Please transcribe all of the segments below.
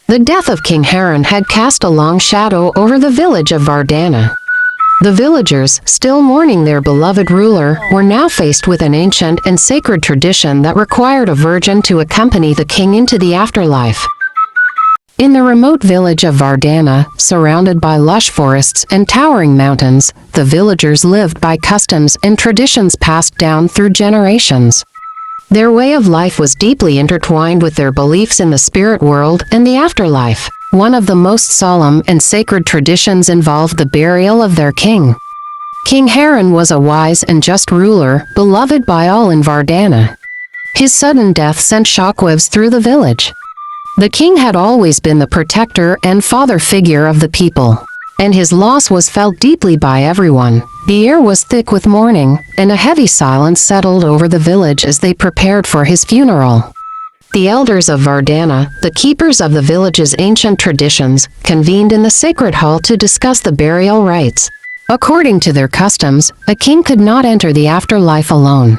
The death of King Haran had cast a long shadow over the village of Vardana. The villagers, still mourning their beloved ruler, were now faced with an ancient and sacred tradition that required a virgin to accompany the king into the afterlife. In the remote village of Vardana, surrounded by lush forests and towering mountains, the villagers lived by customs and traditions passed down through generations. Their way of life was deeply intertwined with their beliefs in the spirit world and the afterlife. One of the most solemn and sacred traditions involved the burial of their king. King Haran was a wise and just ruler, beloved by all in Vardana. His sudden death sent shockwaves through the village. The king had always been the protector and father figure of the people, and his loss was felt deeply by everyone. The air was thick with mourning, and a heavy silence settled over the village as they prepared for his funeral. The elders of Vardana, the keepers of the village's ancient traditions, convened in the sacred hall to discuss the burial rites. According to their customs, a king could not enter the afterlife alone.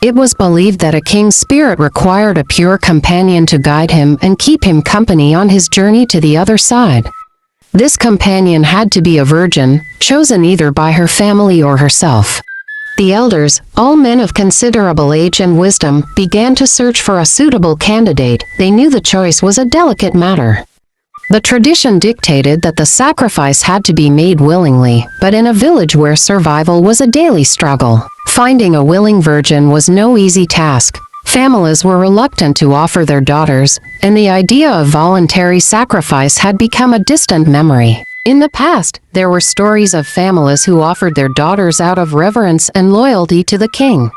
It was believed that a king's spirit required a pure companion to guide him and keep him company on his journey to the other side. This companion had to be a virgin, chosen either by her family or herself. The elders, all men of considerable age and wisdom, began to search for a suitable candidate. They knew the choice was a delicate matter. The tradition dictated that the sacrifice had to be made willingly, but in a village where survival was a daily struggle, finding a willing virgin was no easy task. Families were reluctant to offer their daughters, and the idea of voluntary sacrifice had become a distant memory. In the past, there were stories of families who offered their daughters out of reverence and loyalty to the king.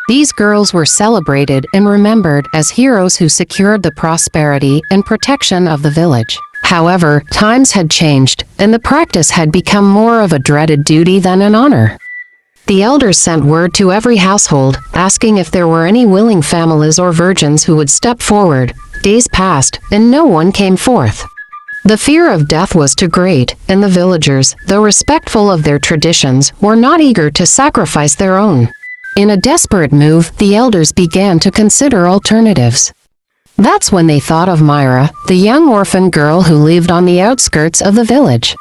These girls were celebrated and remembered as heroes who secured the prosperity and protection of the village. However, times had changed, and the practice had become more of a dreaded duty than an honor. The elders sent word to every household, asking if there were any willing families or virgins who would step forward. Days passed, and no one came forth. The fear of death was too great, and the villagers, though respectful of their traditions, were not eager to sacrifice their own. In a desperate move, the elders began to consider alternatives. That's when they thought of Myra, the young orphan girl who lived on the outskirts of the village.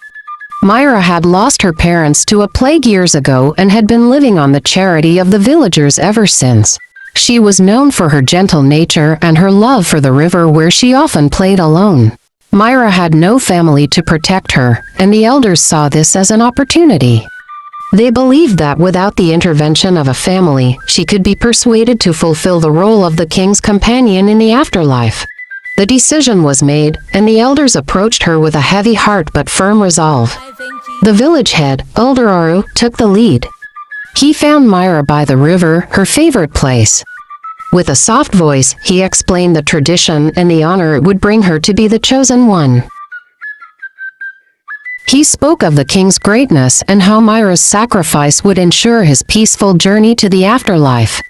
Myra had lost her parents to a plague years ago and had been living on the charity of the villagers ever since. She was known for her gentle nature and her love for the river where she often played alone. Myra had no family to protect her, and the elders saw this as an opportunity. They believed that without the intervention of a family, she could be persuaded to fulfill the role of the king's companion in the afterlife. The decision was made, and the elders approached her with a heavy heart but firm resolve. The village head, Elder Aru, took the lead. He found Myra by the river, her favorite place. With a soft voice, he explained the tradition and the honor it would bring her to be the chosen one. He spoke of the king's greatness and how Myra's sacrifice would ensure his peaceful journey to the afterlife.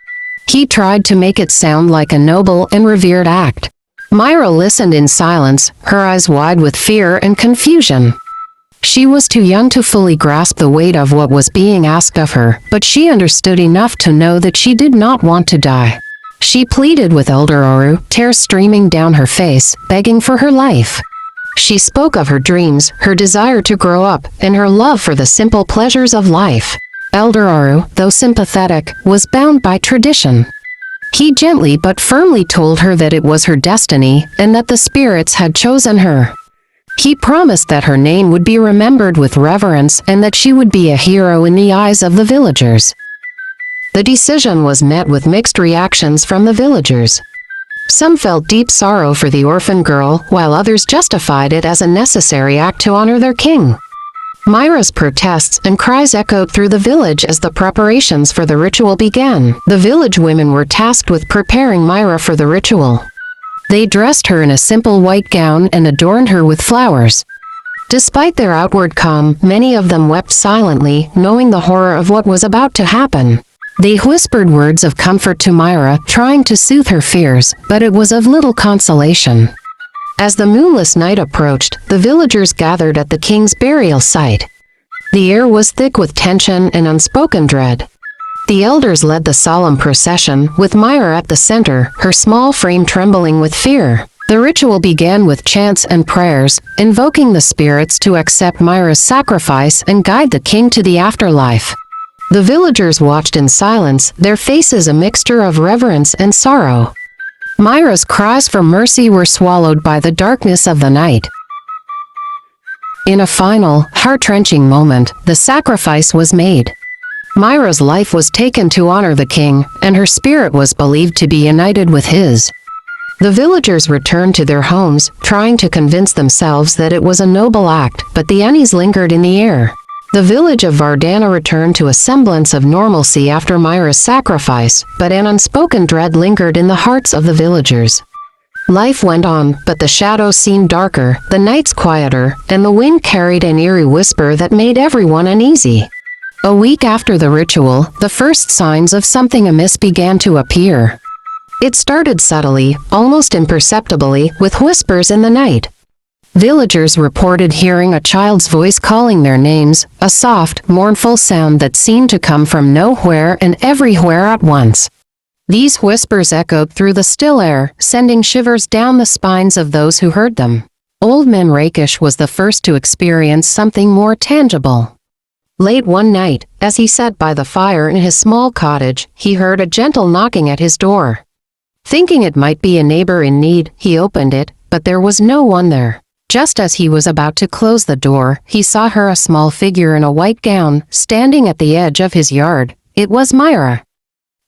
He tried to make it sound like a noble and revered act. Myra listened in silence, her eyes wide with fear and confusion. She was too young to fully grasp the weight of what was being asked of her, but she understood enough to know that she did not want to die. She pleaded with Elder Aru, tears streaming down her face, begging for her life. She spoke of her dreams, her desire to grow up, and her love for the simple pleasures of life. Elder Aru, though sympathetic, was bound by tradition. He gently but firmly told her that it was her destiny, and that the spirits had chosen her. He promised that her name would be remembered with reverence and that she would be a hero in the eyes of the villagers. The decision was met with mixed reactions from the villagers. Some felt deep sorrow for the orphan girl, while others justified it as a necessary act to honor their king. Myra's protests and cries echoed through the village as the preparations for the ritual began. The village women were tasked with preparing Myra for the ritual. They dressed her in a simple white gown and adorned her with flowers. Despite their outward calm, many of them wept silently, knowing the horror of what was about to happen. They whispered words of comfort to Myra, trying to soothe her fears, but it was of little consolation. As the moonless night approached, the villagers gathered at the king's burial site. The air was thick with tension and unspoken dread. The elders led the solemn procession, with Myra at the center, her small frame trembling with fear. The ritual began with chants and prayers, invoking the spirits to accept Myra's sacrifice and guide the king to the afterlife. The villagers watched in silence, their faces a mixture of reverence and sorrow. Myra's cries for mercy were swallowed by the darkness of the night. In a final, heart-wrenching moment, the sacrifice was made. Myra's life was taken to honor the king, and her spirit was believed to be united with his. The villagers returned to their homes, trying to convince themselves that it was a noble act, but the unease lingered in the air. The village of Vardana returned to a semblance of normalcy after Myra's sacrifice, but an unspoken dread lingered in the hearts of the villagers. Life went on, but the shadows seemed darker, the nights quieter, and the wind carried an eerie whisper that made everyone uneasy. A week after the ritual, the first signs of something amiss began to appear. It started subtly, almost imperceptibly, with whispers in the night. Villagers reported hearing a child's voice calling their names, a soft, mournful sound that seemed to come from nowhere and everywhere at once. These whispers echoed through the still air, sending shivers down the spines of those who heard them. Old man Rakesh was the first to experience something more tangible. Late one night, as he sat by the fire in his small cottage, he heard a gentle knocking at his door. Thinking it might be a neighbor in need, he opened it, but there was no one there. Just as he was about to close the door, he saw her, a small figure in a white gown, standing at the edge of his yard. It was Myra.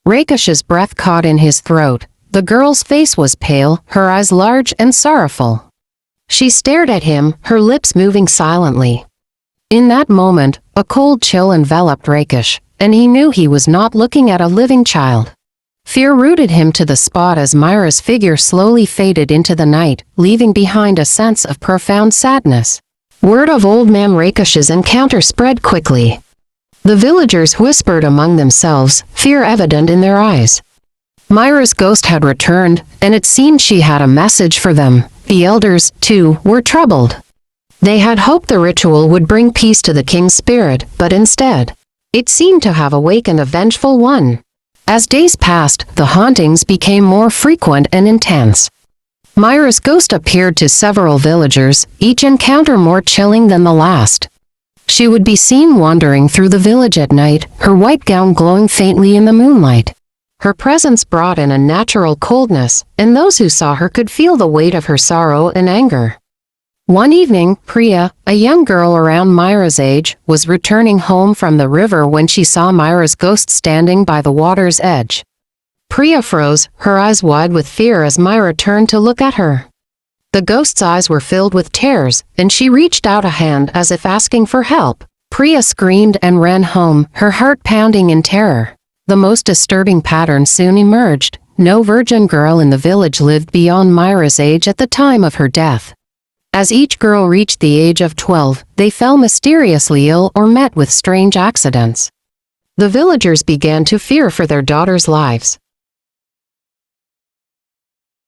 Rakesh's breath caught in his throat. The girl's face was pale, her eyes large and sorrowful. She stared at him, her lips moving silently. In that moment, a cold chill enveloped Rakesh, and he knew he was not looking at a living child. Fear rooted him to the spot as Myra's figure slowly faded into the night, leaving behind a sense of profound sadness. Word of old man Rakesh's encounter spread quickly. The villagers whispered among themselves, fear evident in their eyes. Myra's ghost had returned, and it seemed she had a message for them. The elders, too, were troubled. They had hoped the ritual would bring peace to the king's spirit, but instead, it seemed to have awakened a vengeful one. As days passed, the hauntings became more frequent and intense. Myra's ghost appeared to several villagers, each encounter more chilling than the last. She would be seen wandering through the village at night, her white gown glowing faintly in the moonlight. Her presence brought an unnatural coldness, and those who saw her could feel the weight of her sorrow and anger. One evening, Priya, a young girl around Myra's age, was returning home from the river when she saw Myra's ghost standing by the water's edge. Priya froze, her eyes wide with fear as Myra turned to look at her. The ghost's eyes were filled with tears, and she reached out a hand as if asking for help. Priya screamed and ran home, her heart pounding in terror. The most disturbing pattern soon emerged. No virgin girl in the village lived beyond Myra's age at the time of her death. As each girl reached the age of 12, they fell mysteriously ill or met with strange accidents. The villagers began to fear for their daughters' lives.